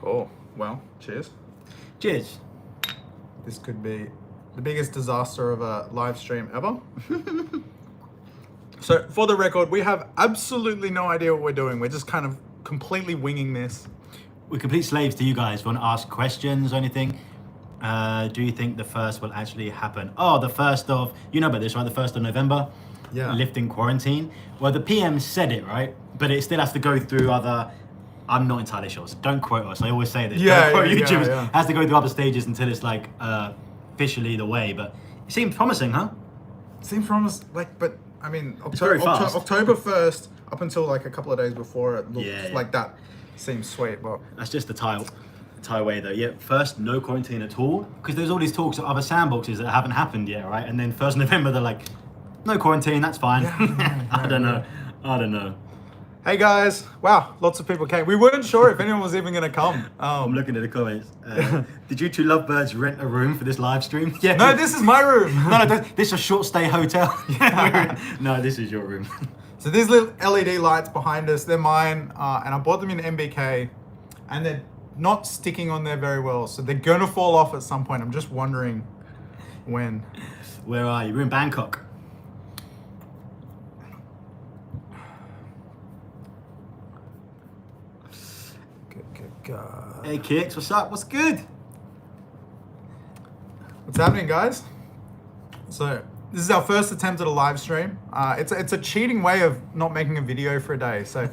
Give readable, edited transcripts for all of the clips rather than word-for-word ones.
Cool. Well, cheers. Cheers. This could be the biggest disaster of a live stream ever. So, for the record, we have absolutely no idea what we're doing. We're just kind of completely winging this. We're complete slaves to you guys. If you want to ask questions or anything, do you think the first will actually happen? Oh, the 1st of, you know about this, right? The 1st of November, Yeah. lifting quarantine. Well, the PM said it, right? But it still has to go through other, I'm not entirely sure, so don't quote us. I always say this. Yeah, don't quote yeah, YouTubers. yeah. It has to go through other stages until it's like officially the way. But it seems promising, huh? Seems promised, like, but I mean, very fast. October 1st, up until like a couple of days before, it looks Yeah. like that seems sweet, but That's just the Thai way though. Yeah, first no quarantine at all, because there's all these talks of other sandboxes that haven't happened yet, right? And then 1st November they're like, no quarantine, that's fine. Yeah, I don't know. hey guys, wow, lots of people came. We weren't sure if anyone was even gonna come. I'm looking at the comments. Did you two lovebirds rent a room for this live stream? Yeah. No, this is my room. no, this is a short stay hotel. No, this is your room. So these little LED lights behind us, they're mine, and I bought them in MBK, and they're not sticking on there very well, so they're gonna fall off at some point. I'm just wondering when. Where are you? We're in Bangkok. Good. Hey Kicks, what's up? What's good? What's happening, guys? So this is our first attempt at a live stream. It's a cheating way of not making a video for a day. So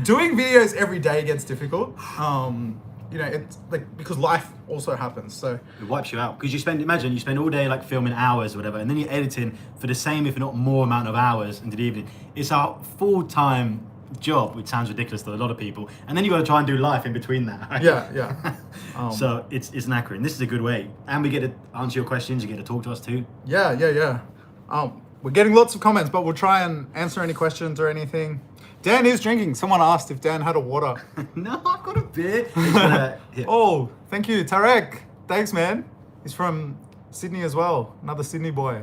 doing videos every day gets difficult. You know, it's like because life also happens. So It wipes you out because you spend all day like filming hours or whatever, and then you're editing for the same, if not more, amount of hours into the evening. It's our full-time job, which sounds ridiculous to a lot of people, and then you got to try and do life in between that. Right? yeah. So it's knackering. This is a good way, and we get to answer your questions. You get to talk to us too. Yeah. We're getting lots of comments, but we'll try and answer any questions or anything. Dan is drinking. Someone asked if Dan had a water. No, I've got a beer. Here. Oh, thank you, Tarek. Thanks, man. He's from Sydney as well. Another Sydney boy.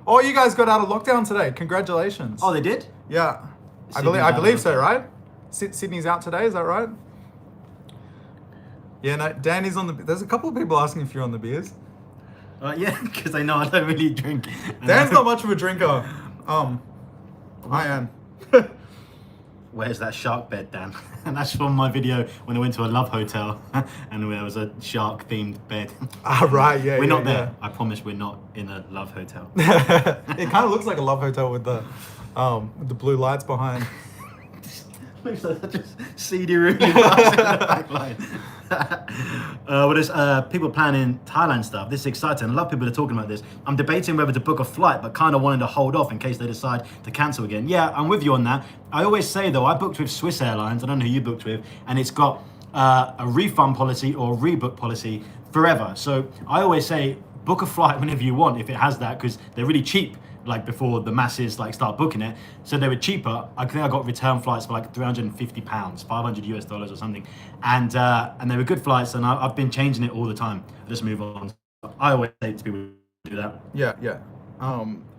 Oh, you guys got out of lockdown today. Congratulations. Oh, they did? Yeah. Sydney's I out believe of so, lockdown. right? Sydney's out today, is that right? Yeah, no, Dan is on the... There's a couple of people asking if you're on the beers. Yeah, because they know I don't really drink. Dan's not much of a drinker. I am. Where's that shark bed, Dan? And that's from my video when I went to a love hotel and there was a shark themed bed. Right, yeah. We're not there. Yeah. I promise we're not in a love hotel. It kind of looks like a love hotel with the blue lights behind. Looks like such a seedy room in the back line. Well, there's people planning Thailand stuff. This is exciting. I love people that are talking about this. I'm debating whether to book a flight, but kind of wanting to hold off in case they decide to cancel again. Yeah, I'm with you on that. I always say though, I booked with Swiss Airlines. I don't know who you booked with, and it's got a refund policy or a rebook policy forever. So I always say book a flight whenever you want if it has that, because they're really cheap. Like before the masses like start booking it, so they were cheaper. I think I got return flights for like £350, $500 or something, and they were good flights. And I've been changing it all the time. I just move on. I always say to people do that. Yeah.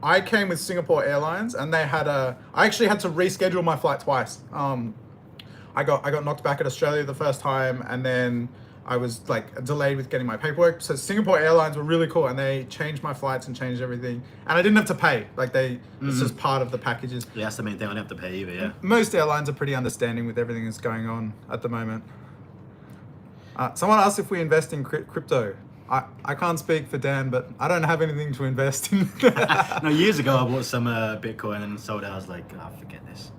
I came with Singapore Airlines, and they had I actually had to reschedule my flight twice. I got knocked back at Australia the first time, and then I was like delayed with getting my paperwork. So Singapore Airlines were really cool, and they changed my flights and changed everything, and I didn't have to pay. Like it's just part of the packages. Yeah, that's the main thing. I don't have to pay either. Yeah. Most airlines are pretty understanding with everything that's going on at the moment. Someone asked if we invest in crypto. I can't speak for Dan, but I don't have anything to invest in. No, years ago I bought some Bitcoin and sold it. I was like, forget this.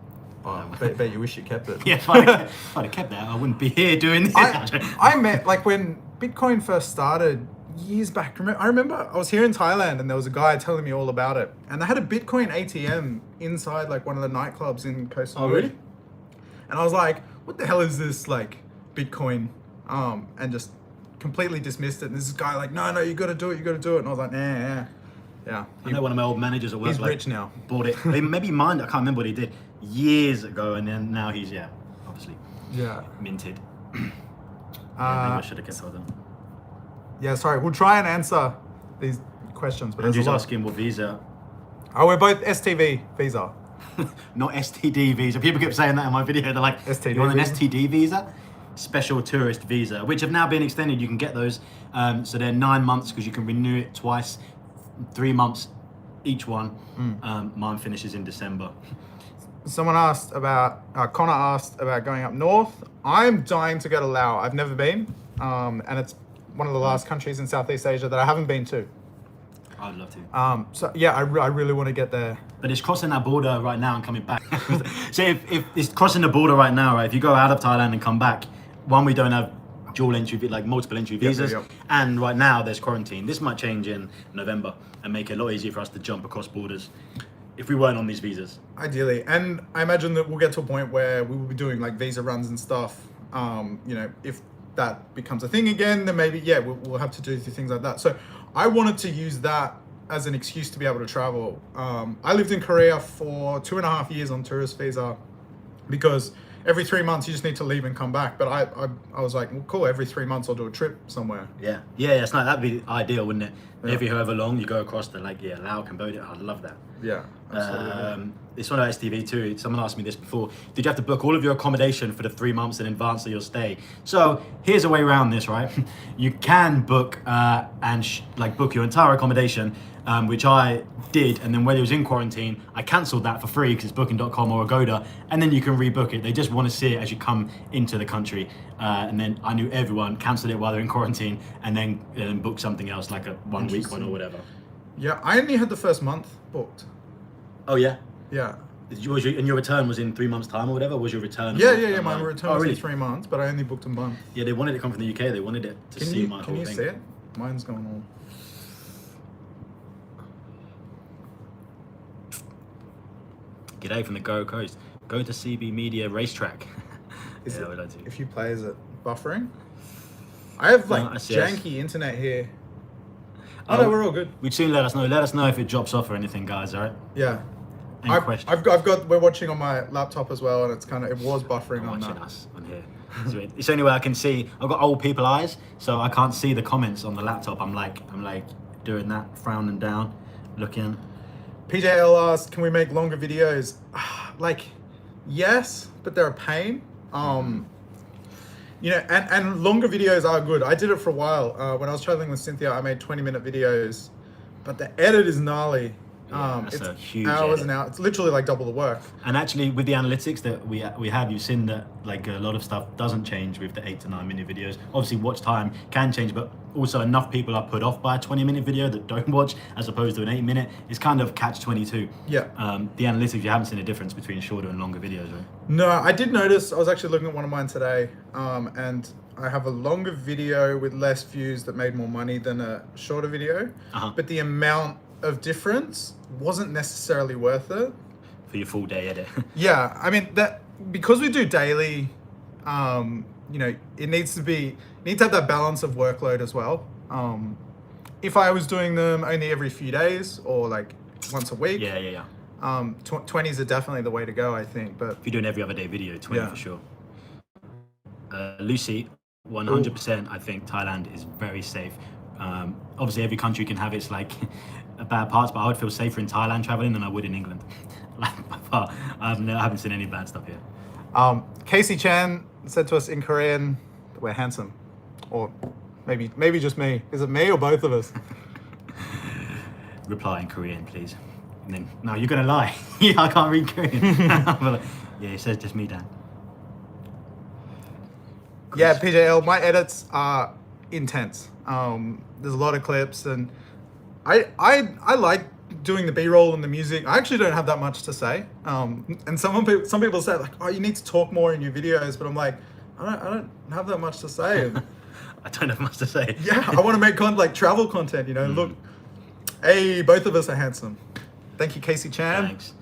Oh, bet you wish you kept it. Yeah, if I'd have kept that, I wouldn't be here doing this. I met, like when Bitcoin first started years back, I remember I was here in Thailand and there was a guy telling me all about it. And they had a Bitcoin ATM inside like one of the nightclubs in Koh Samui. Oh, really? And I was like, what the hell is this like Bitcoin? And just completely dismissed it. And this guy like, no, you got to do it. And I was like, nah. Yeah. I know one of my old managers at work. He's rich now. Bought it. Maybe mine. I can't remember what he did years ago, and then now he's obviously minted. Maybe I should have kept hold of them. Yeah, sorry. We'll try and answer these questions, but Andrew's there's a lot. asking what visa. Oh, we're both STV visa. Not STD visa. People kept saying that in my video. They're like, STD you want an visa? STD visa? special tourist visa, which have now been extended. You can get those. So they're 9 months because you can renew it twice, 3 months each one. Mine finishes in December. Someone asked about, Connor asked about going up north. I'm dying to go to Laos. I've never been. And it's one of the last countries in Southeast Asia that I haven't been to. I'd love to. So yeah, I really want to get there. But it's crossing that border right now and coming back. So if it's crossing the border right now, right? If you go out of Thailand and come back, one, we don't have dual entry, like multiple entry visas. Yep. And right now there's quarantine. This might change in November and make it a lot easier for us to jump across borders if we weren't on these visas. Ideally. And I imagine that we'll get to a point where we will be doing like visa runs and stuff. You know, if that becomes a thing again, then maybe, yeah, we'll have to do things like that. So I wanted to use that as an excuse to be able to travel. I lived in Korea for 2.5 years on tourist visa because every 3 months you just need to leave and come back. But I was like, well, cool, every 3 months I'll do a trip somewhere. Yeah, it's not, that'd be ideal, wouldn't it? Yeah. Every however long you go across the Laos, Cambodia. I'd love that. Yeah, absolutely. It's one of STV too. Someone asked me this before. Did you have to book all of your accommodation for the 3 months in advance of your stay? So here's a way around this, right? You can book book your entire accommodation, which I did, and then when it was in quarantine, I cancelled that for free because it's booking.com or Agoda, and then you can rebook it. They just want to see it as you come into the country, and then I knew everyone cancelled it while they're in quarantine, and then book something else like a 1 week one or whatever. Yeah, I only had the first month booked. Oh yeah. Yeah. And your return was in 3 months' time or whatever? Was your return? Yeah. My return was in 3 months, but I only booked a month. Yeah, they wanted it to come from the UK. They wanted it to see my whole thing. Can you see it? Mine's going on. G'day from the Gold Coast. Go to CB Media Racetrack. If you play, is it buffering? I have janky internet here. Oh no, we're all good. We'd soon let us know. Let us know if it drops off or anything, guys. All right. Yeah. We're watching on my laptop as well, and it was buffering on that. Watching us on here. It's the only way I can see. I've got old people eyes, so I can't see the comments on the laptop. I'm like doing that, frowning down, looking. PJL asked, can we make longer videos? Yes, but they're a pain. You know, and longer videos are good. I did it for a while. When I was traveling with Cynthia, I made 20-minute videos, but the edit is gnarly. It's a huge hours edit. and hours. It's literally like double the work. And actually, with the analytics that we have, you've seen that a lot of stuff doesn't change with the 8 to 9 minute videos. Obviously, watch time can change, but also enough people are put off by a 20-minute video that don't watch, as opposed to an 8-minute. It's kind of catch-22. Yeah. The analytics, you haven't seen a difference between shorter and longer videos, right? No, I did notice. I was actually looking at one of mine today, and I have a longer video with less views that made more money than a shorter video. But the amount of difference wasn't necessarily worth it for your full day edit. Yeah, I mean that because we do daily, you know, it needs to have that balance of workload as well. If I was doing them only every few days or like once a week, 20s are definitely the way to go, I think. But if you're doing every other day video, 20 for sure. Lucy, 100%. I think Thailand is very safe. Obviously, every country can have its bad parts, but I would feel safer in Thailand traveling than I would in England. By far. I haven't seen any bad stuff here. Casey Chan said to us in Korean that we're handsome, or maybe just me. Is it me or both of us? Reply in Korean, please. And then, no, you're gonna lie. Yeah, I can't read Korean. Yeah, it says just me, Dan. Yeah, PJL, my edits are intense. There's a lot of clips, and I like doing the B-roll and the music. I actually don't have that much to say. And some people say oh, you need to talk more in your videos, but I'm like, I don't have that much to say. I don't have much to say. Yeah, I want to make travel content, you know. Look, hey, both of us are handsome. Thank you, Casey Chan. Thanks.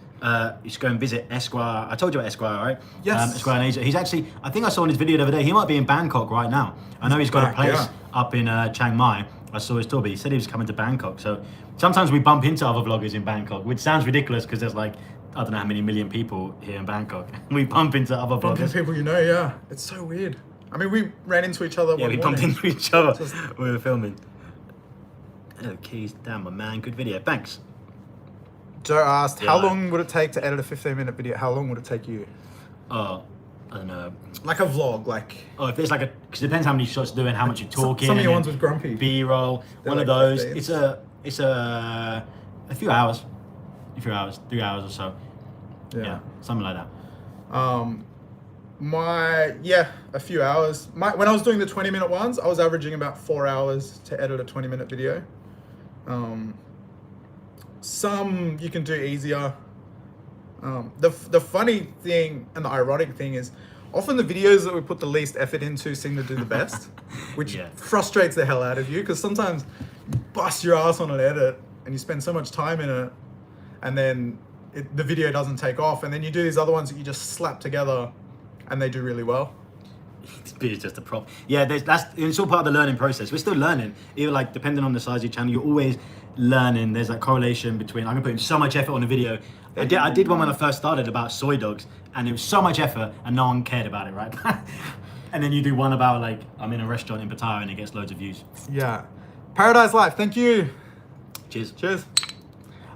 You should go and visit Esquire. I told you about Esquire, right? Yes. Esquire in Asia. He's actually, I think I saw in his video the other day, he might be in Bangkok right now. I know he's got a place up in Chiang Mai. I saw his tour, but he said he was coming to Bangkok. So sometimes we bump into other vloggers in Bangkok, which sounds ridiculous because there's I don't know how many million people here in Bangkok. We bump into other vloggers. People you know, yeah. It's so weird. I mean, we ran into each other. Yeah, we bumped into each other when we were filming. Oh, keys, damn, my man, good video. Thanks. Joe asked, how long would it take to edit a 15-minute video? How long would it take you? I don't know. Like a vlog, like Oh, if it's like because it depends how many shots you're doing, how much you're talking. some of your and ones with Grumpy. B-roll, They're one of like those. 15s. It's a few hours, 3 hours or so. Yeah, something like that. A few hours. When I was doing the 20-minute ones, I was averaging about 4 hours to edit a 20-minute video. Some you can do easier. The funny thing and the ironic thing is, often the videos that we put the least effort into seem to do the best, which frustrates the hell out of you, because sometimes you bust your ass on an edit and you spend so much time in it, and then the video doesn't take off, and then you do these other ones that you just slap together and they do really well. It's just a prop. Yeah, it's all part of the learning process. We're still learning. Even like depending on the size of your channel, you're always learning. There's that correlation between I'm putting so much effort on a video. I did one when I first started about soy dogs, and it was so much effort, and no one cared about it, right? And then you do one about like I'm in a restaurant in Pattaya, and it gets loads of views. Yeah, Paradise Life. Thank you. Cheers. Cheers.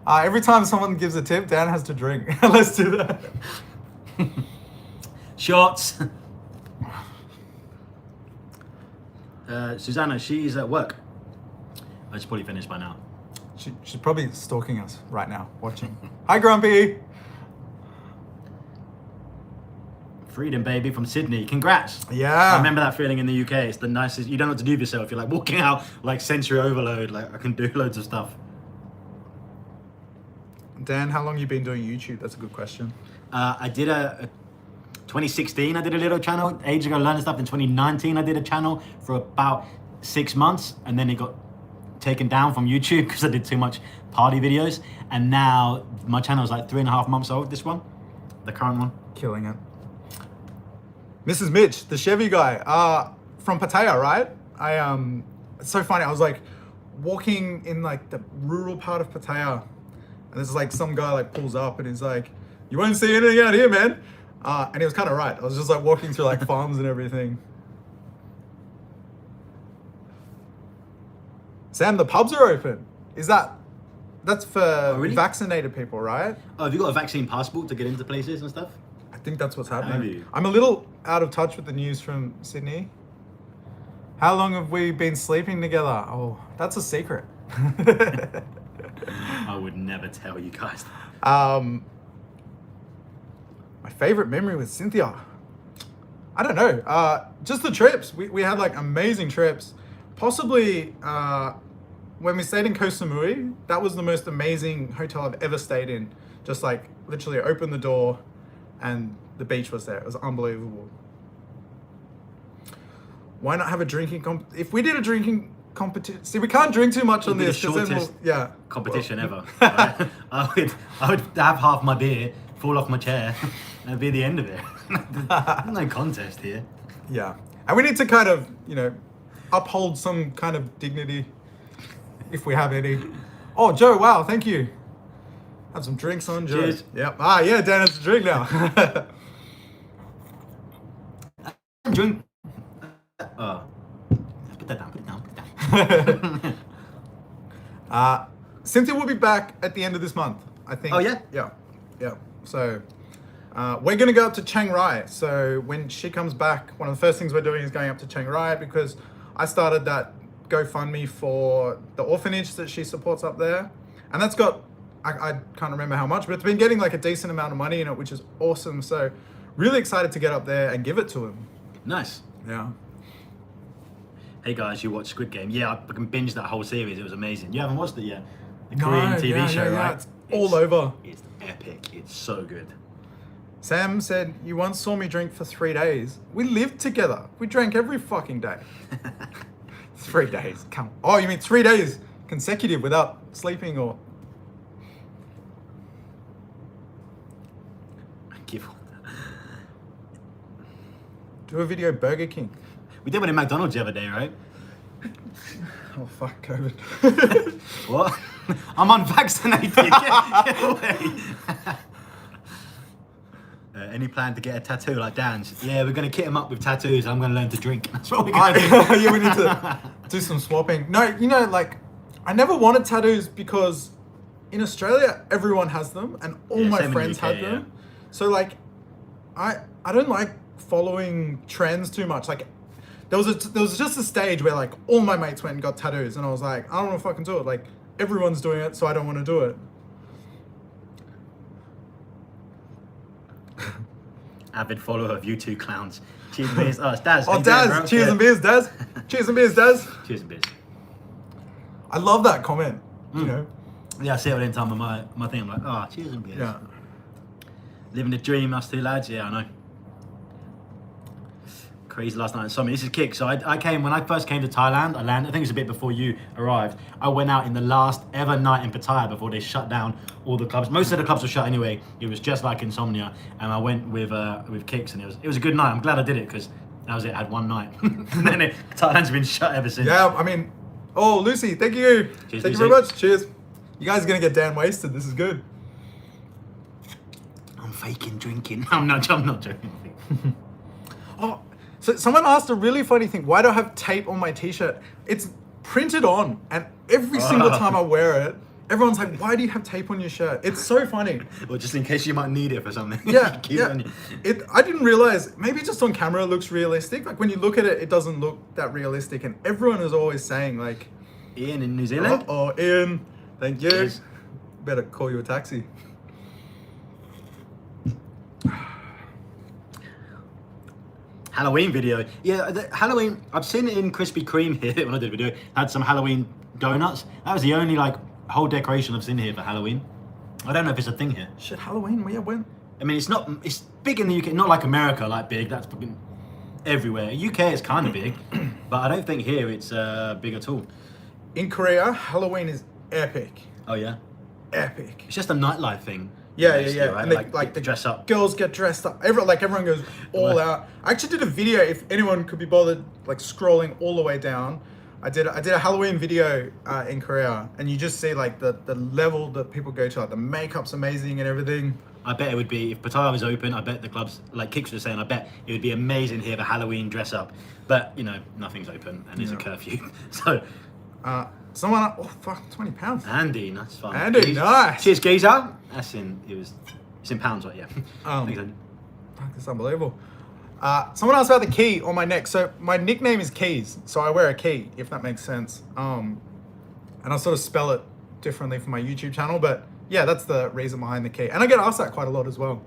Every time someone gives a tip, Dan has to drink. Let's do that. Shots. Susanna, she's at work. She's probably finished by now. She's probably stalking us right now, watching. Hi, Grumpy. Freedom, baby, from Sydney. Congrats. Yeah. I remember that feeling in the UK. It's the nicest. You don't know what to do with yourself. You're like walking out like sensory overload. Like I can do loads of stuff. Dan, how long you been doing YouTube? That's a good question. I did a 2016. I did a little channel age ago, learning stuff. In 2019, I did a channel for about 6 months, and then it got taken down from YouTube because I did too much party videos. And now my channel is like 3.5 months old. This one, the current one, killing it. Mrs. Mitch, the Chevy guy, from Pattaya, right? It's so funny. I was like walking in like the rural part of Pattaya, and there's like some guy like pulls up and he's like, "You won't see anything out here, man." And he was kind of right. I was just like walking through like farms and everything. Sam, the pubs are open. That's for really? vaccinated people, right? Oh, have you got a vaccine passport to get into places and stuff? I think that's what's happening. Have you? I'm a little out of touch with the news from Sydney. How long have we been sleeping together? Oh, that's a secret. I would never tell you guys. My favorite memory with Cynthia. I don't know. Just the trips. We had like amazing trips. Possibly when we stayed in Koh Samui, that was the most amazing hotel I've ever stayed in. Just like literally opened the door and the beach was there. It was unbelievable. Why not have a drinking if we did a drinking competition? See, we can't drink too much on It'd be this. the 'Cause then shortest competition ever. Right? I would have half my beer, fall off my chair, and it'd be the end of it. There's no contest here. Yeah. And we need to kind of, uphold some kind of dignity if we have any. Oh, Joe, wow, thank you. Have some drinks on, Joe. Cheers. Yep. Yeah, Dan has a drink now. Drink. Put that down. Cynthia will be back at the end of this month, I think. Oh, yeah? Yeah. So we're going to go up to Chiang Rai. So when she comes back, one of the first things we're doing is going up to Chiang Rai, because I started that GoFundMe for the orphanage that she supports up there. And that's got, I can't remember how much, but it's been getting like a decent amount of money in it, which is awesome. So really excited to get up there and give it to him. Nice. Yeah. Hey guys, you watch Squid Game? Yeah, I can binge that whole series. It was amazing. You haven't watched it yet? The Korean TV show, right? It's all over. It's epic. It's so good. Sam said, "You once saw me drink for 3 days. We lived together. We drank every fucking day." 3 days. Come on. Oh, you mean 3 days consecutive without sleeping or? Give on. Do a video Burger King. We did one in McDonald's the other day, right? Oh, fuck COVID. What? I'm unvaccinated. Get away. Any plan to get a tattoo like Dan's? Yeah, we're going to kit him up with tattoos. I'm going to learn to drink. That's what we're going to do. Yeah, we need to do some swapping. No, like, I never wanted tattoos because in Australia, everyone has them and all my friends had them. So, like, I don't like following trends too much. Like there was just a stage where like all my mates went and got tattoos, and I was like, I don't want to fucking do it. Like everyone's doing it, so I don't want to do it. Avid follower of you two clowns. Cheers and beers. Oh, it's Daz. Oh, Daz. Cheers and beers, Daz. Cheers and beers, Daz. Cheers and beers. I love that comment. You know. Yeah, I see it all the time on my thing. I'm like, oh, cheers and beers. Yeah. Living the dream, us two lads. Yeah, I know. Crazy last night. So, this is Kick. So I came, when I first came to Thailand, I landed, I think it was a bit before you arrived. I went out in the last ever night in Pattaya before they shut down all the clubs. Most of the clubs were shut anyway. It was just like Insomnia. And I went with Kicks, and it was a good night. I'm glad I did it because that was it. I had one night. And then Thailand's been shut ever since. Yeah, I mean, oh, Lucy, thank you. Cheers, thank Lucy. you very much. Cheers. You guys are going to get damn wasted. This is good. I'm faking drinking. I'm not joking. Oh, so someone asked a really funny thing. Why do I have tape on my t-shirt? It's printed on, and every single time I wear it, everyone's like, why do you have tape on your shirt? It's so funny. Well, just in case you might need it for something. Yeah, Keep yeah. it on you. I didn't realize, maybe just on camera it looks realistic. Like when you look at it, it doesn't look that realistic. And everyone is always saying like, Ian in New Zealand. oh, Ian, thank you. Cheers. Better call you a taxi. Halloween video. Yeah, the Halloween, I've seen it in Krispy Kreme here when I did the video. Had some Halloween donuts. That was the only like whole decoration I've seen here for Halloween. I don't know if it's a thing here. Shit, Halloween, yeah, when? I mean, it's big in the UK, not like America, like big, that's fucking everywhere. UK is kind of big, but I don't think here it's big at all. In Korea, Halloween is epic. Oh yeah? Epic. It's just a nightlife thing. Yeah, mostly, yeah. right? And they, like the dress up. girls get dressed up. Everyone goes all out. I actually did a video, if anyone could be bothered, like scrolling all the way down. I did a Halloween video in Korea, and you just see like the level that people go to. Like the makeup's amazing and everything. I bet it would be, if Pattaya was open, I bet the clubs, like Kicks was saying, I bet it would be amazing here for Halloween dress up. But, you know, nothing's open and there's a curfew. So, Someone, oh fuck, £20. Andy, that's fine. Andy, nice. Cheers, Geezer. It's in pounds, right? Yeah. Thanks, Andy. Fuck, that's unbelievable. Someone asked about the key on my neck. So my nickname is Keys, so I wear a key, if that makes sense. And I sort of spell it differently for my YouTube channel, but yeah, that's the reason behind the key. And I get asked that quite a lot as well.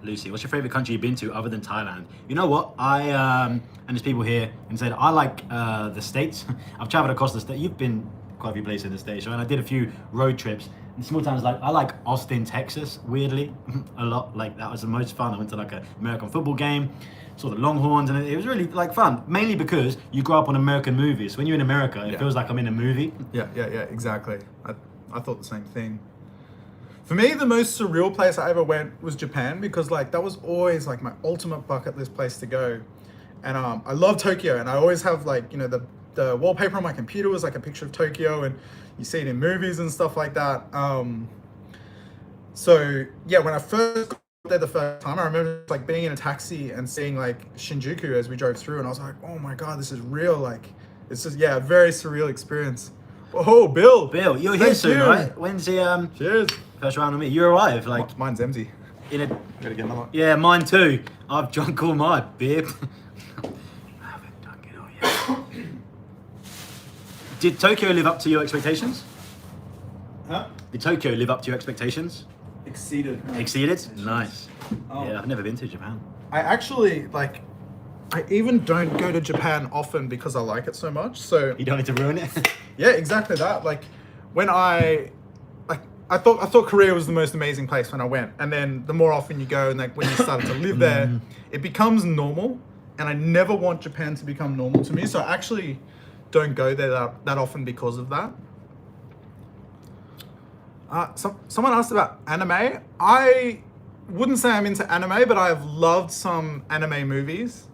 Lucy, what's your favorite country you've been to other than Thailand? You know what? And there's people here and said, I like the States. I've traveled across the States. You've been quite a few places in the States, right? And I did a few road trips. In small towns, like I like Austin, Texas, weirdly, a lot. Like that was the most fun. I went to like an American football game, saw the Longhorns, and it was really like fun. Mainly because you grow up on American movies. When you're in America, it feels like I'm in a movie. Yeah, exactly. I thought the same thing. For me, the most surreal place I ever went was Japan, because like that was always like my ultimate bucket list place to go. And I love Tokyo, and I always have like, you know, the wallpaper on my computer was like a picture of Tokyo, and you see it in movies and stuff like that. So yeah, when I first got there the first time, I remember like being in a taxi and seeing like Shinjuku as we drove through, and I was like, oh my God, this is real. Like, it's just, yeah, a very surreal experience. Oh, Bill, you're here soon, right? When's the cheers first round of me? You arrive like mine's empty. in a Gotta get another. yeah, mine too. I've drunk all my beer. I haven't drunk it all yet. Did Tokyo live up to your expectations? Huh? Did Tokyo live up to your expectations? Exceeded. Exceeded? Nice. Oh. Yeah, I've never been to Japan. I actually like. I even don't go to Japan often because I like it so much. So You don't need to ruin it. yeah, exactly that. Like when I thought Korea was the most amazing place when I went, and then the more often you go, and like when you started to live there, it becomes normal. And I never want Japan to become normal to me, so I actually don't go there that often because of that. Someone asked about anime. I wouldn't say I'm into anime, but I've loved some anime movies.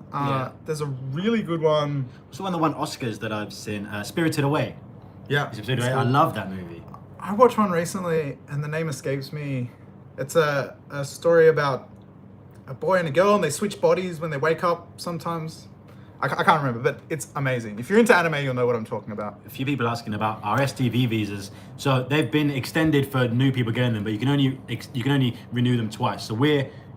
There's a really good one. What's the one Oscars that I've seen? Spirited Away. Yeah, Spirited Away. I love that movie. I watched one recently, and the name escapes me. It's a story about a boy and a girl, and they switch bodies when they wake up sometimes. I can't remember, but it's amazing. If you're into anime, you'll know what I'm talking about. A few people asking about our STV visas. So they've been extended for new people getting them, but you can only renew them twice. So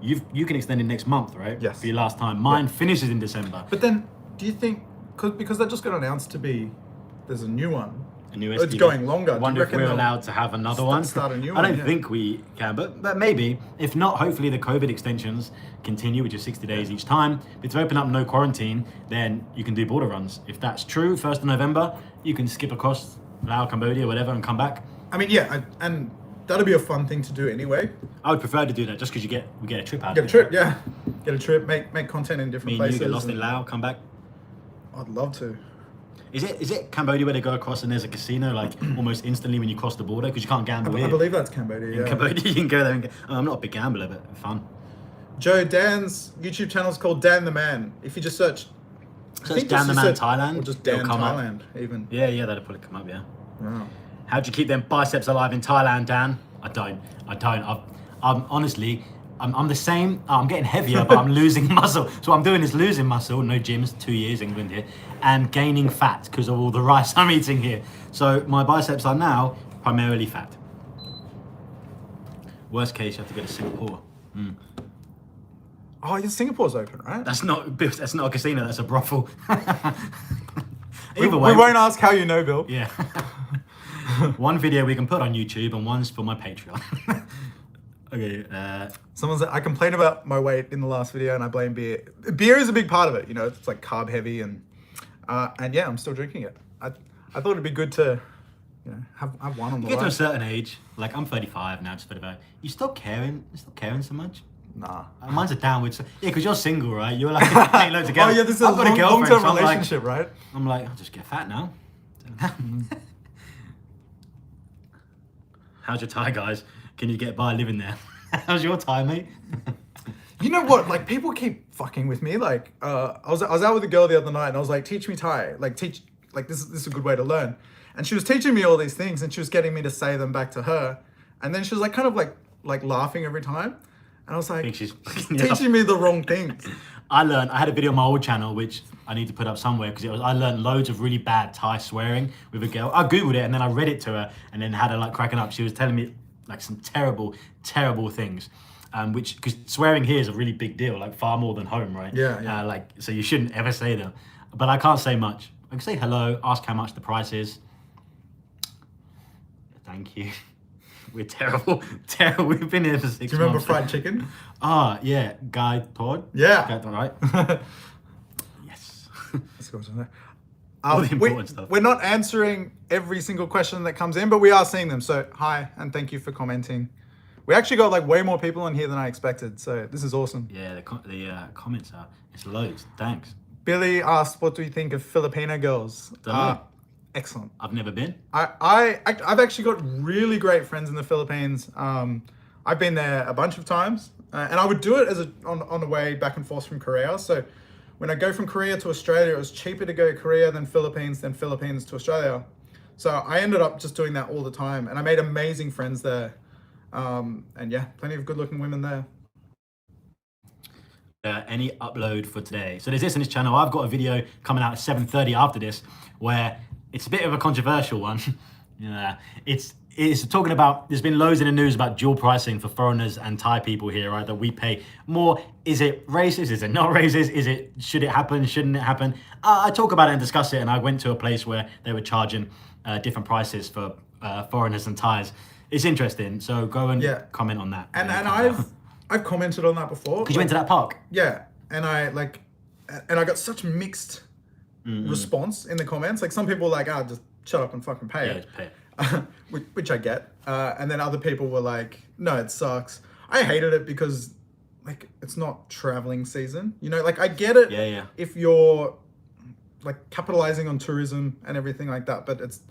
you can extend it next month, right? Yes. For your last time. Mine finishes in December. But then, do you think because that just got announced to be there's a new one? A new It's STV. going longer. I wonder if we're allowed to have another one. Start a new I one, don't yeah. think we can, but maybe. If not, hopefully the COVID extensions continue, which is 60 days each time. If it's open up no quarantine, then you can do border runs. If that's true, 1st of November, you can skip across Laos, Cambodia, whatever, and come back. I mean, yeah, and that'll be a fun thing to do anyway. I would prefer to do that just because we get a trip out Get a of it. trip, yeah. Get a trip, make content in different Me and places. you get lost in Laos, come back. I'd love to. Is it Cambodia where they go across and there's a casino like almost instantly when you cross the border because you can't gamble I here? believe that's Cambodia, In yeah. Cambodia, you can go there and I'm not a big gambler, but fun. Joe, Dan's YouTube channel is called Dan the Man. If you just search... Search Dan the Man Thailand. Or just it'll Dan come up. Thailand, even. Yeah, that'll probably come up, yeah. Wow. How'd you keep them biceps alive in Thailand, Dan? I don't. I'm honestly, I'm the same. I'm getting heavier, but I'm losing muscle. So what I'm doing is losing muscle, no gyms, 2 years, England here, and gaining fat because of all the rice I'm eating here. So my biceps are now primarily fat. Worst case, you have to go to Singapore. Oh, yeah, Singapore's open, right? That's not a casino, that's a brothel. We Either way. won't ask how you know, Bill. Yeah. One video we can put on YouTube and one's for my Patreon. Okay. Someone said, I complained about my weight in the last video and I blame beer. Beer is a big part of it, you know, it's like carb heavy and yeah, I'm still drinking it. I thought it'd be good to, you know, have one on the You get to a line. certain age, like I'm 35 now, just 35. You stop caring so much. Nah. Mine's a downward. Yeah, because you're single, right? You're like paying loads of girls. Oh yeah, this is I've a got a girlfriend, long-term so I'm like- relationship, right? I'm like, I'll just get fat now. How's your Thai, guys? Can you get by living there? How's your Thai, mate? You know what? Like people keep fucking with me. Like I was out with a girl the other night and I was like, teach me Thai. Like this is a good way to learn. And she was teaching me all these things and she was getting me to say them back to her. And then she was like kind of like laughing every time. And I was I like, think she's teaching me the wrong things. I had a video on my old channel, which I need to put up somewhere because I learned loads of really bad Thai swearing with a girl. I Googled it and then I read it to her and then had her like cracking up. She was telling me like some terrible, terrible things. Which, because swearing here is a really big deal, like far more than home, right? Yeah. Like, so you shouldn't ever say them. But I can't say much. I can say hello, ask how much the price is. Thank you. We're terrible. We've been here for 6 months. Do you remember fried chicken? Ah, yeah. Guy Todd? Yeah. Guy Todd, right? Yes. Let's go to that. All the important stuff. We're not answering every single question that comes in, but we are seeing them. So hi, and thank you for commenting. We actually got like way more people in here than I expected. So this is awesome. Yeah, the comments it's loads. Thanks. Billy asked, what do you think of Filipino girls? Don't know. Excellent. I've never been. I've actually got really great friends in the Philippines. I've been there a bunch of times, and I would do it on the way back and forth from Korea. So when I go from Korea to Australia, it was cheaper to go Korea than Philippines to Australia. So I ended up just doing that all the time, and I made amazing friends there. And yeah, plenty of good-looking women there. Any upload for today? So there's this on this channel. I've got a video coming out at 7:30 after this, where it's a bit of a controversial one. Yeah, it's talking about. There's been loads in the news about dual pricing for foreigners and Thai people here, right? That we pay more. Is it racist? Is it not racist? Should it happen? Shouldn't it happen? I talk about it and discuss it. And I went to a place where they were charging different prices for foreigners and Thais. It's interesting. So go and comment on that. And I've commented on that before. Because you went to that park. Yeah, and I got such mixed response in the comments. Like some people were like, just shut up and fucking pay it. Just pay it. Which I get. And then other people were like, no, it sucks. I hated it because like it's not traveling season. You know, like I get it if you're like capitalizing on tourism and everything like that, but it's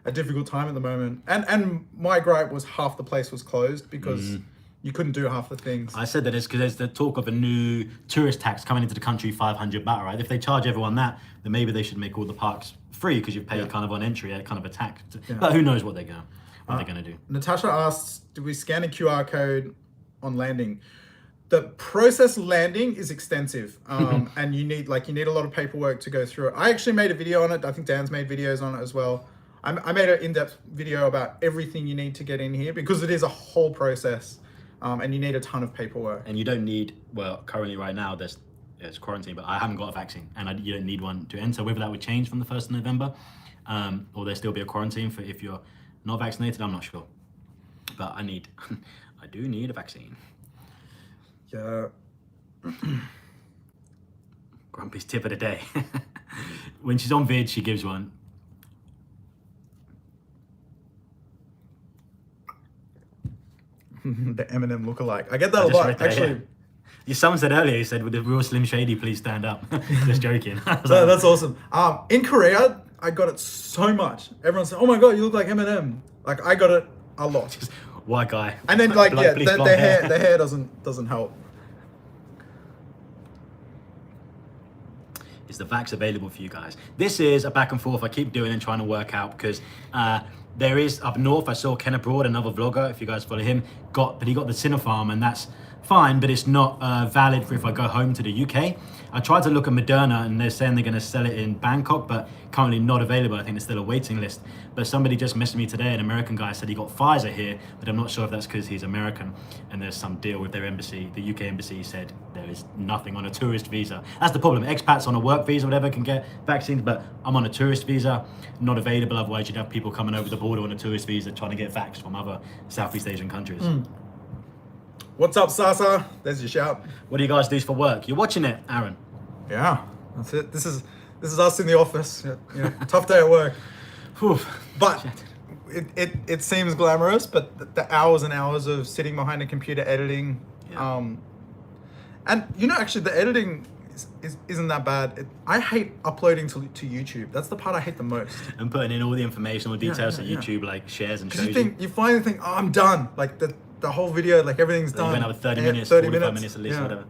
a difficult time at the moment. And my gripe was half the place was closed because you couldn't do half the things. I said that it's because there's the talk of a new tourist tax coming into the country, 500 baht, right? If they charge everyone that, then maybe they should make all the parks free because you've paid kind of on entry, kind of a tax. But who knows what they're gonna do. Natasha asks, do we scan a QR code on landing? the process landing is extensive, and you need a lot of paperwork to go through it. I actually made a video on it. I think Dan's made videos on it as well. I made an in-depth video about everything you need to get in here because it is a whole process, and you need a ton of paperwork. And you don't need, well, currently right now there's quarantine, but I haven't got a vaccine, and you don't need one to enter. Whether that would change from the 1st of November, or there still be a quarantine for if you're not vaccinated, I'm not sure. But I do need a vaccine. Yeah. Grumpy's tip of the day. When she's on Vids, she gives one. The Eminem lookalike. I get that a lot, actually. Yeah. Someone said earlier, he said, "Would the real Slim Shady please stand up?" Just joking. So that's awesome. In Korea, I got it so much. Everyone said, "Oh my god, you look like Eminem." Like, I got it a lot. Just white guy. And then like, yeah, the hair doesn't help. Is the vax available for you guys? This is a back and forth I keep doing and trying to work out, because there is up north, I saw Ken Abroad, another vlogger, if you guys follow him, he got the Sinopharm, and that's fine, but it's not valid for if I go home to the UK. I tried to look at Moderna, and they're saying they're going to sell it in Bangkok, but currently not available. I think there's still a waiting list. But somebody just messaged me today, an American guy said he got Pfizer here, but I'm not sure if that's because he's American, and there's some deal with their embassy. The UK embassy said there is nothing on a tourist visa. That's the problem. Expats on a work visa, whatever, can get vaccines, but I'm on a tourist visa, not available. Otherwise, you'd have people coming over the border on a tourist visa trying to get vaxxed from other Southeast Asian countries. What's up, Sasa? There's your shout. What do you guys do for work? You're watching it, Aaron. Yeah, that's it. This is us in the office. You know, tough day at work. But it seems glamorous, but the hours and hours of sitting behind a computer editing, and actually the editing isn't that bad. I hate uploading to YouTube. That's the part I hate the most. And putting in all the information, all the details that YouTube like shares and shows you finally think, oh, I'm done. Like the whole video, like everything's done. You're gonna have 30 minutes, 45 minutes at least, whatever.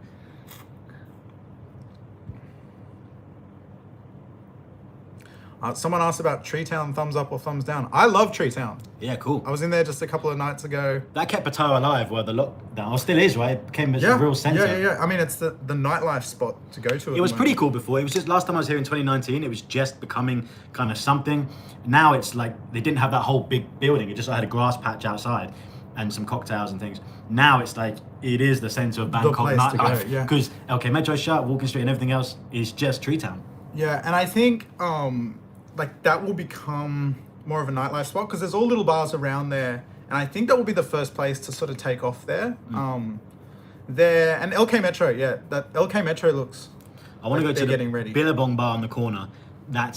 Someone asked about Treetown, thumbs up or thumbs down. I love Treetown. Yeah, cool. I was in there just a couple of nights ago. That kept Pattaya alive, where the lockdown, or still is, right? It became a real centre. Yeah. I mean, it's the nightlife spot to go to. It was pretty cool before. It was just, last time I was here in 2019, it was just becoming kind of something. Now it's like, they didn't have that whole big building. It just had a grass patch outside and some cocktails and things. Now it's like, it is the centre of Bangkok nightlife. Because LK Metro's shut, Walking Street and everything else is just Treetown. Yeah, and I think like that will become more of a nightlife spot because there's all little bars around there, and I think that will be the first place to sort of take off there. There and LK Metro, that LK Metro looks. I want to go to the Billabong bar on the corner. That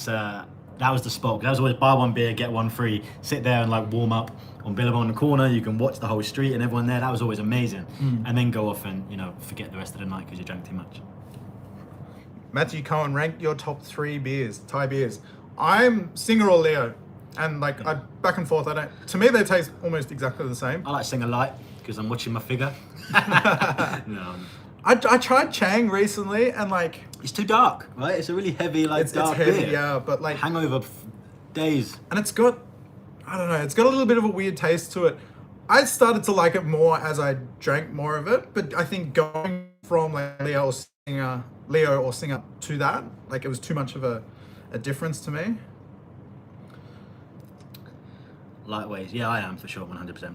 was the spot. That was always buy one beer, get one free. Sit there and like warm up on Billabong on the corner. You can watch the whole street and everyone there. That was always amazing. And then go off and forget the rest of the night because you drank too much. Matthew Cohen, rank your top 3 beers, Thai beers. I'm Singer or Leo, and like I back and forth. To me, they taste almost exactly the same. I like Singer Light because I'm watching my figure. No. I tried Chiang recently, and like it's too dark, right? It's a really heavy, like dark it's heavy, beer. Yeah, but like hangover days. And it's got, I don't know, it's got a little bit of a weird taste to it. I started to like it more as I drank more of it, but I think going from like Leo or Singer to that, like it was too much of a difference to me. Lightweight, yeah, I am for sure, 100%.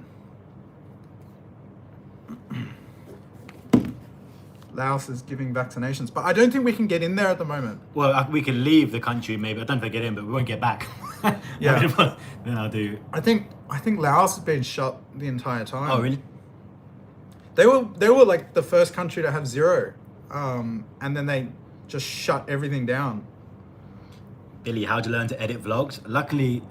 Laos is giving vaccinations, but I don't think we can get in there at the moment. Well, we can leave the country maybe. I don't think get in, but we won't get back. Yeah. Then I'll do. I think Laos has been shut the entire time. Oh, really? They were like the first country to have 0, and then they just shut everything down. Billy, how'd you learn to edit vlogs? Luckily,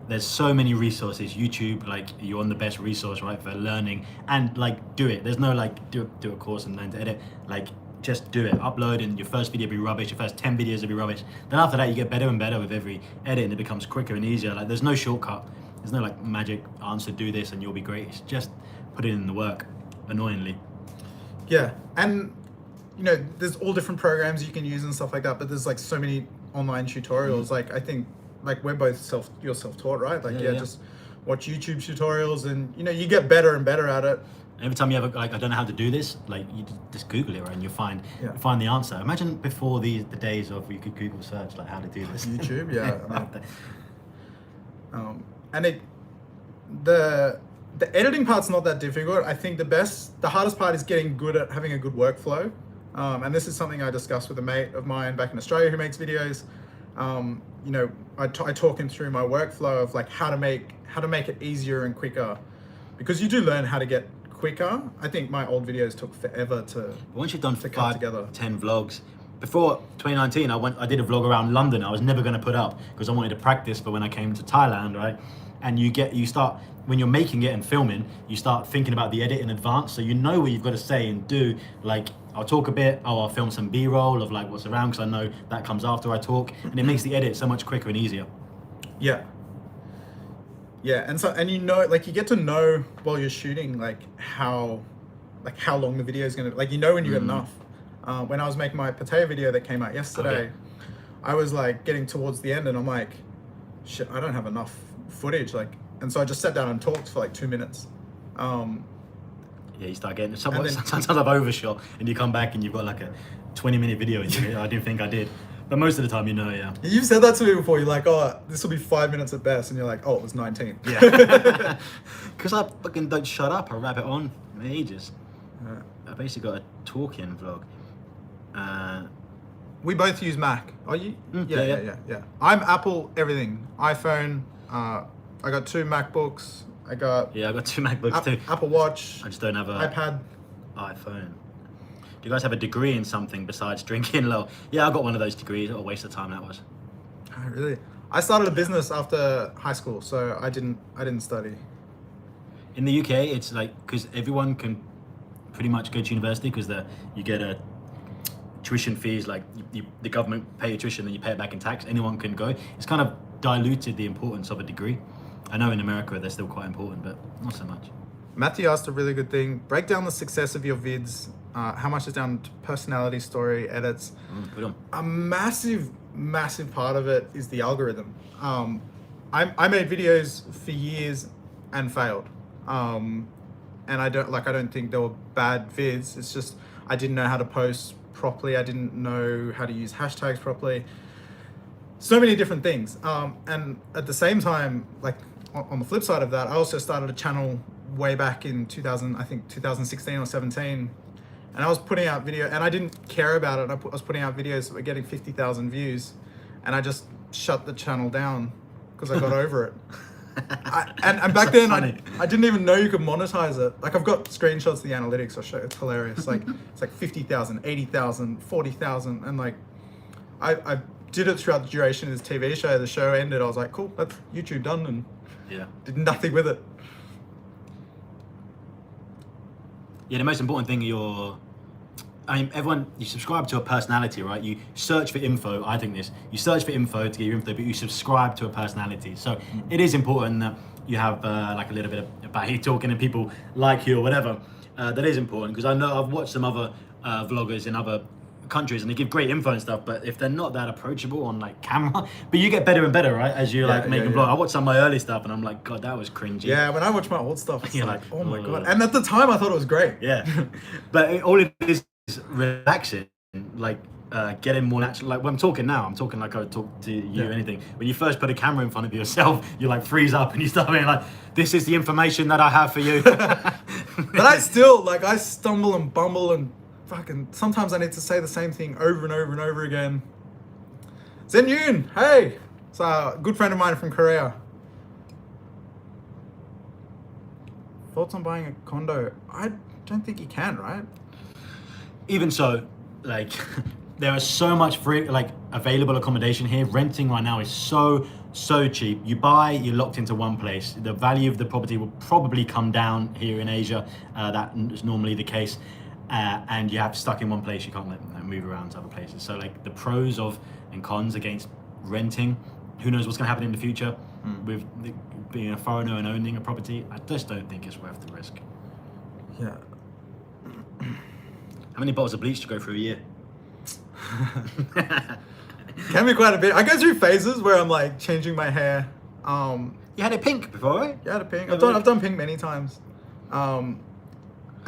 there's so many resources. YouTube, like you're on the best resource, right, for learning and like do it. There's no like do a course and learn to edit. Like just do it. Upload, and your first video will be rubbish. Your first 10 videos will be rubbish. Then after that, you get better and better with every edit, and it becomes quicker and easier. Like there's no shortcut. There's no like magic answer. Do this and you'll be great. It's just put it in the work. Annoyingly. Yeah, and there's all different programs you can use and stuff like that. But there's like so many online tutorials. Like I think like we're both self-taught, right? Like just watch YouTube tutorials, and you get better and better at it. Every time you ever like, I don't know how to do this, like you just Google it, right, and you find the answer. Imagine before the days of you could Google search like how to do this. YouTube, yeah. And the editing part's not that difficult. I think the hardest part is getting good at having a good workflow. And this is something I discussed with a mate of mine back in Australia who makes videos. You know, I talk him through my workflow of like how to make it easier and quicker, because you do learn how to get quicker. I think my old videos took forever to. Once you've done to 10 vlogs. Before 2019, I did a vlog around London. I was never going to put up because I wanted to practice for when I came to Thailand, right? And you start when you're making it and filming, you start thinking about the edit in advance, so you know what you've got to say and do. Like I'll talk a bit, I'll film some B-roll of like what's around, because I know that comes after I talk, and it makes the edit so much quicker and easier. Yeah. Yeah, and you know, like you get to know while you're shooting like how long the video is gonna, like, you know, when you got enough. When I was making my Pattaya video that came out yesterday, I was like getting towards the end and I'm like, shit, I don't have enough footage, like, and so I just sat down and talked for like 2 minutes. Yeah, you start getting sometimes I've overshot and you come back and you've got like a 20-minute video and I didn't think I did. But most of the time, you know, yeah. You've said that to me before. You're like, oh, this will be 5 minutes at best. And you're like, oh, it was 19. Yeah. Because I fucking don't shut up. I wrap it on for ages. I basically got a talking vlog. We both use Mac. Are you? Yeah. I'm Apple everything. iPhone. I got 2 MacBooks. I got 2 MacBooks too. Apple Watch. I just don't have a iPad. iPhone. Do you guys have a degree in something besides drinking low? Yeah, I got one of those degrees. What a waste of time that was. Oh, really? I started a business after high school, so I didn't study. In the UK, it's like, because everyone can pretty much go to university because you get a tuition fees, like the government pay your tuition and you pay it back in tax. Anyone can go. It's kind of diluted the importance of a degree. I know in America they're still quite important, but not so much. Matthew asked a really good thing. Break down the success of your vids. How much is down to personality, story, edits. Good on. A massive part of it is the algorithm. I made videos for years and failed. And I don't think they were bad vids. It's just I didn't know how to post properly. I didn't know how to use hashtags properly. So many different things. And at the same time, like on the flip side of that, I also started a channel way back in 2016 or 17. And I was putting out video, and I didn't care about it. I was putting out videos that were getting 50,000 views, and I just shut the channel down because I got over it. And back then, I didn't even know you could monetize it. Like, I've got screenshots of the analytics I'll show you. It's hilarious. Like, it's like 50,000, 80,000, 40,000. And like, I did it throughout the duration of this TV show. The show ended. I was like, cool, that's YouTube done, and did nothing with it. Yeah, the most important thing you subscribe to a personality, right? You search for info. I think you search for info to get your info, but you subscribe to a personality. So it is important that you have like a little bit about you talking and people like you or whatever. That is important, because I know I've watched some other vloggers in other countries and they give great info and stuff, but if they're not that approachable on like camera, but you get better and better, right, as you making vlog. I watched some of my early stuff and I'm like, God, that was cringy. Yeah, when I watch my old stuff, it's like, oh my God. God. And at the time I thought it was great. Yeah. But all it is relaxing, like getting more natural. Like when I'm talking now, I'm talking like I would talk to you or anything. When you first put a camera in front of yourself, you like freeze up and you start being like, this is the information that I have for you. But I stumble and bumble and fucking, sometimes I need to say the same thing over and over and over again. Zen Yoon, hey! It's a good friend of mine from Korea. Thoughts on buying a condo? I don't think you can, right? Even so, like, there is so much free, like, available accommodation here. Renting right now is so cheap. You buy, you're locked into one place. The value of the property will probably come down here in Asia. That is normally the case. And you have stuck in one place. You can't move around to other places. So like the pros and cons against renting, who knows what's going to happen in the future with being a foreigner and owning a property. I just don't think it's worth the risk. Yeah. How many bottles of bleach to go through a year? Can be quite a bit. I go through phases where I'm like changing my hair. You had it pink before, right? Yeah, I had it pink. I've done pink many times.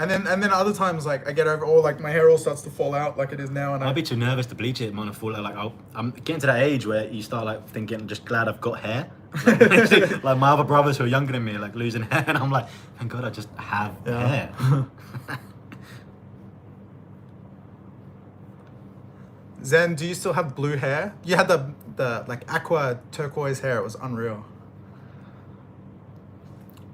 And then other times, like, I get over, or like my hair all starts to fall out like it is now, and I'd be too nervous to bleach it. It might have fallen out. Like I'm getting to that age where you start like thinking, I'm just glad I've got hair. Like my other brothers who are younger than me are like losing hair, and I'm like, thank God I just have hair. Zen, do you still have blue hair? You had the like aqua turquoise hair. It was unreal.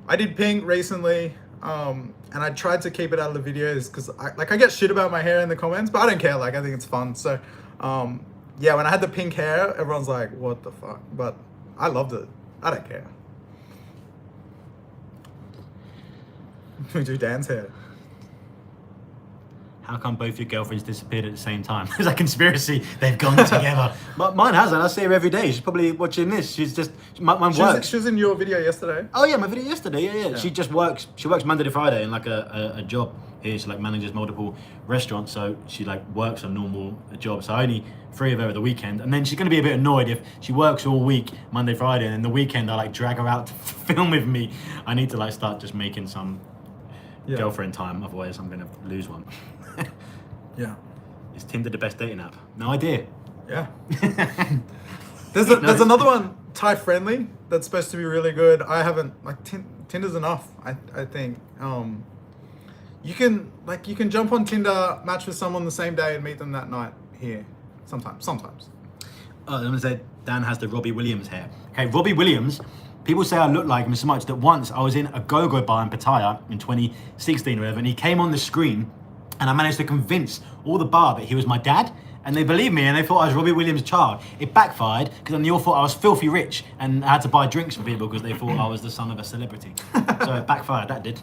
I did pink recently, and I tried to keep it out of the videos because I get shit about my hair in the comments, but I don't care. Like, I think it's fun. So, yeah, when I had the pink hair, everyone's like, "What the fuck?" But I loved it. I don't care. We do Dan's hair. How come both your girlfriends disappeared at the same time? It's a conspiracy. They've gone together. But mine hasn't. I see her every day. She's probably watching this. She's just mine works. She was in your video yesterday. Oh yeah, my video yesterday. Yeah. She just works. She works Monday to Friday in like a job here. She like manages multiple restaurants. So she like works a normal job. So only 3 of her at the weekend. And then she's gonna be a bit annoyed if she works all week Monday, Friday, and then the weekend I like drag her out to film with me. I need to like start just making some girlfriend time. Otherwise, I'm gonna lose one. Yeah. Is Tinder the best dating app? No idea. Yeah. There's another one, Thai friendly, that's supposed to be really good. I haven't, like, Tinder's enough. I think. You can jump on Tinder, match with someone the same day, and meet them that night here. Sometimes. I'm gonna say Dan has the Robbie Williams hair. Okay, Robbie Williams. People say I look like him so much that once I was in a go-go bar in Pattaya in 2016 or whatever, and he came on the screen, and I managed to convince all the bar that he was my dad, and they believed me, and they thought I was Robbie Williams' child. It backfired, because then they all thought I was filthy rich, and I had to buy drinks for people because they thought I was the son of a celebrity. So it backfired, that did.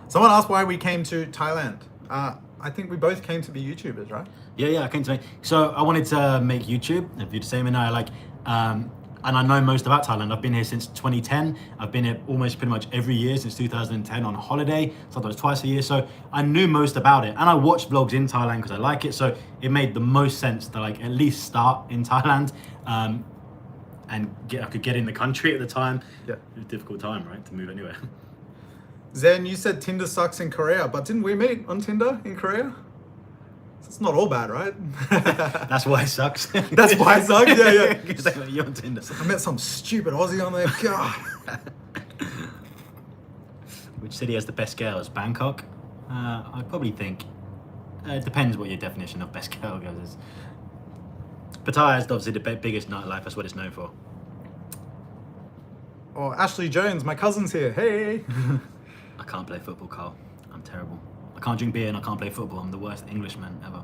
Someone asked why we came to Thailand. I think we both came to be YouTubers, right? Yeah, I came to make. So I wanted to make YouTube, and do the same, and and I know most about Thailand. I've been here since 2010. I've been here almost pretty much every year since 2010 on holiday, sometimes twice a year. So I knew most about it. And I watch vlogs in Thailand because I like it. So it made the most sense to like at least start in Thailand and I could get in the country at the time. Yeah. It was a difficult time, right, to move anywhere. Zen, you said Tinder sucks in Korea, but didn't we meet on Tinder in Korea? It's not all bad, right? That's why it sucks. That's why it sucks? Yeah. Because you're on Tinder. I met some stupid Aussie on there. God. Which city has the best girls? Bangkok? I probably think. It depends what your definition of best girl girls is. Pattaya is obviously the biggest nightlife. That's what it's known for. Oh, Ashley Jones, my cousin's here. Hey. I can't play football, Carl. I'm terrible. I can't drink beer and I can't play football. I'm the worst Englishman ever.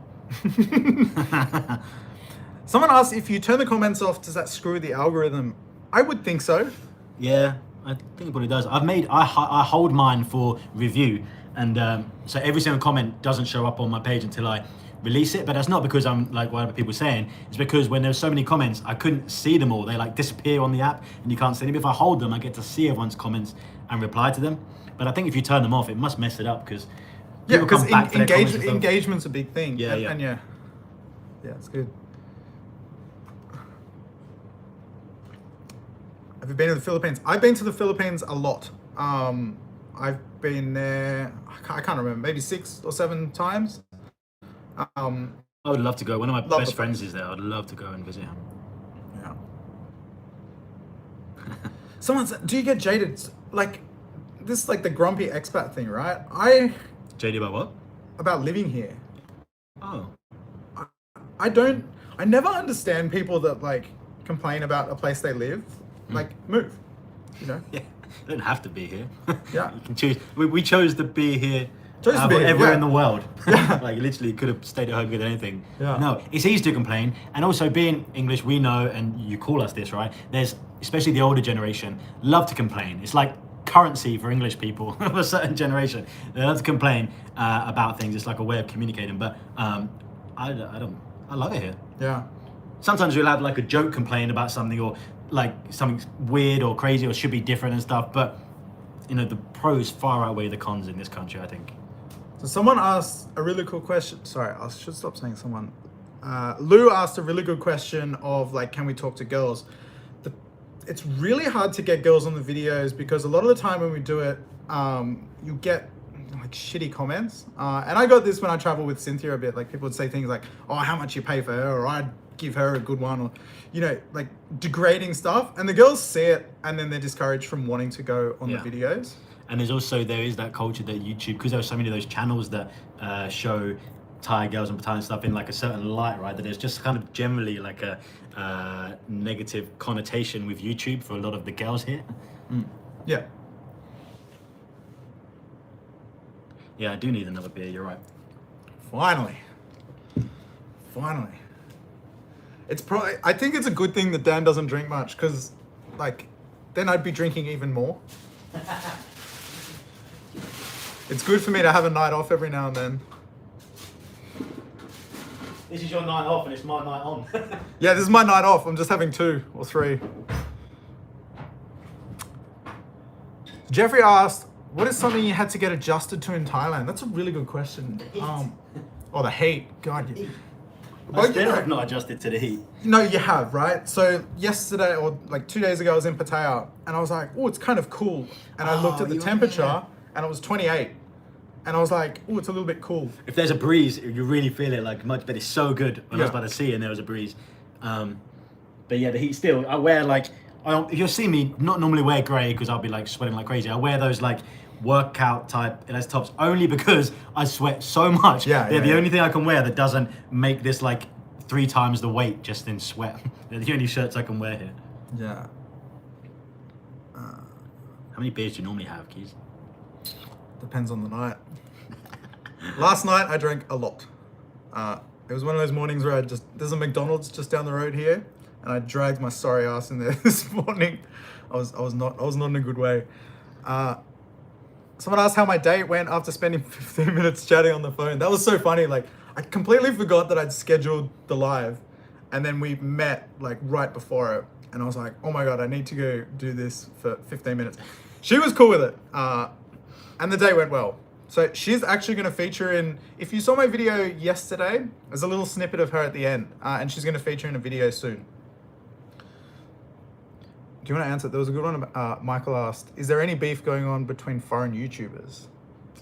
Someone asked, if you turn the comments off, does that screw the algorithm? I would think so. Yeah, I think it probably does. I hold mine for review, and so every single comment doesn't show up on my page until I release it. But that's not because I'm like what other people are saying. It's because when there's so many comments, I couldn't see them all. They like disappear on the app, and you can't see them. If I hold them, I get to see everyone's comments and reply to them. But I think if you turn them off, it must mess it up because because engagement's a big thing. Yeah. Yeah, it's good. Have you been to the Philippines? I've been to the Philippines a lot. I've been there, I can't remember, maybe 6 or 7 times. I would love to go. One of my best friends is there. I'd love to go and visit him. Yeah. Someone said, do you get jaded? Like, this is like the grumpy expat thing, right? Jaded about what? About living here. Oh. I never understand people that like complain about a place they live. Like, move, you know? Yeah, you don't have to be here. Yeah. You can choose. We chose to be here everywhere in the world. Yeah. Like, literally could have stayed at home with anything. Yeah. No, it's easy to complain. And also being English, we know, and you call us this, right? There's, especially the older generation, love to complain. It's like currency for English people of a certain generation. They love to complain about things. It's like a way of communicating. But I love it here. Yeah. Sometimes you'll have like a joke complain about something, or like something weird or crazy or should be different and stuff, but you know, the pros far outweigh the cons in this country, I think. So someone asked a really cool question. Sorry, I should stop saying someone. Lou asked a really good question of like, can we talk to girls? It's really hard to get girls on the videos because a lot of the time when we do it, you get like shitty comments. And I got this when I travel with Cynthia a bit. Like people would say things like, "Oh, how much you pay for her?" or "I'd give her a good one," or like degrading stuff. And the girls see it, and then they're discouraged from wanting to go on the videos. And there is that culture that YouTube, because there are so many of those channels that show Thai girls and Pattaya stuff in like a certain light, right? That there's just kind of generally like a negative connotation with YouTube for a lot of the girls here. Yeah. Yeah, I do need another beer, you're right. Finally. It's probably, I think it's a good thing that Dan doesn't drink much, because like then I'd be drinking even more. It's good for me to have a night off every now and then. This is your night off and it's my night on. Yeah, this is my night off. I'm just having 2 or 3. Jeffrey asked, what is something you had to get adjusted to in Thailand? That's a really good question. The heat. God. I still have not adjusted to the heat. No, you have, right? So yesterday or like 2 days ago, I was in Pattaya and I was like, oh, it's kind of cool. And I looked at the temperature and it was 28. And I was like, oh, it's a little bit cool. If there's a breeze, you really feel it like much better. It's so good when I was by the sea and there was a breeze. But yeah, the heat still, I wear like, you'll see me not normally wear grey because I'll be like sweating like crazy. I wear those like workout type LS tops only because I sweat so much. They're the only thing I can wear that doesn't make this like 3 times the weight just in sweat. They're the only shirts I can wear here. Yeah. How many beers do you normally have, Keys? Depends on the night. Last night I drank a lot. It was one of those mornings where there's a McDonald's just down the road here, and I dragged my sorry ass in there this morning. I was not in a good way. Someone asked how my date went after spending 15 minutes chatting on the phone. That was so funny. Like I completely forgot that I'd scheduled the live, and then we met like right before it, and I was like, oh my God, I need to go do this for 15 minutes. She was cool with it. And the day went well. So she's actually going to feature in, if you saw my video yesterday, there's a little snippet of her at the end, and she's going to feature in a video soon. Do you want to answer? There was a good one. Michael asked, is there any beef going on between foreign YouTubers?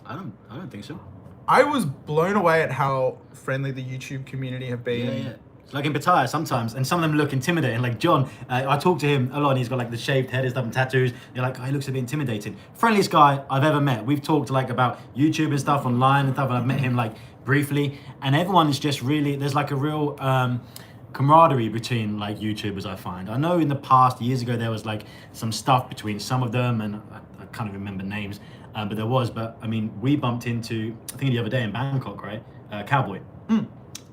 I don't think so. I was blown away at how friendly the YouTube community have been. Yeah. Like in Pattaya sometimes, and some of them look intimidating. Like John, I talk to him a lot and he's got like the shaved head and stuff and tattoos. You're like, oh, he looks a bit intimidating. Friendliest guy I've ever met. We've talked like about YouTube and stuff online and stuff, and I've met him like briefly. And everyone is just really, there's like a real camaraderie between like YouTubers, I find. I know in the past, years ago, there was like some stuff between some of them, and I can't even remember names, but there was. But I mean, we bumped into, I think the other day in Bangkok, right? Cowboy.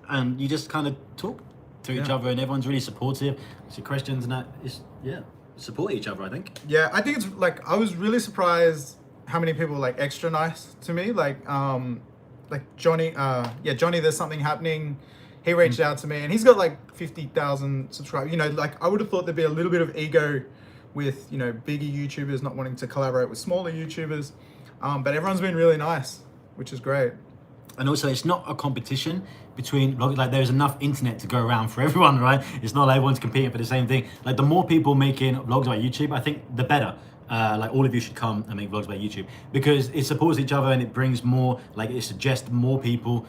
And you just kind of talk to each other, and everyone's really supportive. So questions and that is, support each other, I think. Yeah, I think it's like, I was really surprised how many people were like extra nice to me. Like Johnny, Johnny, there's something happening. He reached out to me, and he's got like 50,000 subscribers. You know, like I would have thought there'd be a little bit of ego with, you know, bigger YouTubers not wanting to collaborate with smaller YouTubers. But everyone's been really nice, which is great. And also, it's not a competition between vloggers. Like, there's enough internet to go around for everyone, right? It's not like everyone's competing for the same thing. Like, the more people making vlogs about YouTube, I think the better. Like, all of you should come and make vlogs about YouTube, because it supports each other and it brings more, like, it suggests more people,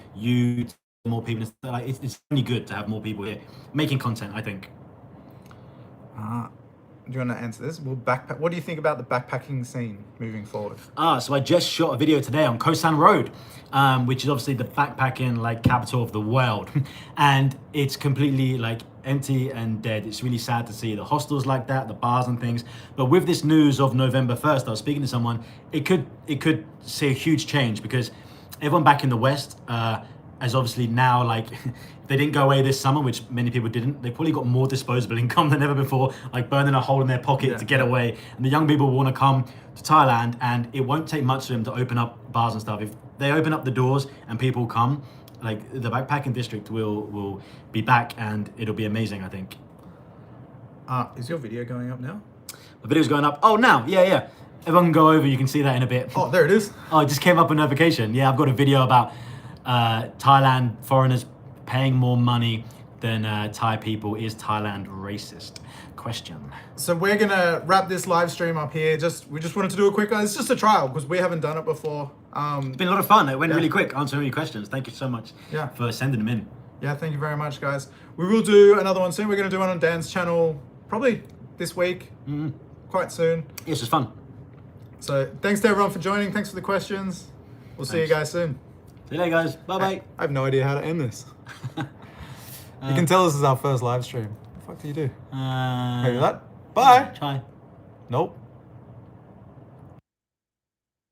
more people. Like, it's only good to have more people here making content, I think. Do you want to answer this? Well, what do you think about the backpacking scene moving forward? So I just shot a video today on Koh San Road, which is obviously the backpacking like capital of the world, and it's completely like empty and dead. It's really sad to see the hostels like that, the bars and things. But with this news of November 1st, I was speaking to someone. It could see a huge change, because everyone back in the West as obviously now, like, they didn't go away this summer, which many people didn't. They probably got more disposable income than ever before, like burning a hole in their pocket to get away. And the young people want to come to Thailand, and it won't take much for them to open up bars and stuff. If they open up the doors and people come, like, the backpacking district will be back, and it'll be amazing, I think. Is your video going up now? The video's going up. Oh, now, yeah. Everyone can go over, you can see that in a bit. Oh, there it is. Oh, it just came up a notification. Yeah, I've got a video about Thailand foreigners paying more money than Thai people. Is Thailand racist? Question. So we're gonna wrap this live stream up here. We just wanted to do a quick, it's just a trial because we haven't done it before. It's been a lot of fun. It went Yeah. really quick answering your questions. Thank you so much Yeah. for sending them in. Yeah, thank you very much, guys. We will do another one soon. We're going to do one on Dan's channel probably this week, quite soon. Yes, it's fun. So thanks to everyone for joining. Thanks for the questions. We'll see you guys soon. See you later, guys. Bye-bye. I have no idea how to end this. You can tell this is our first live stream. What the fuck do you do? Maybe that. Bye. Try. Nope.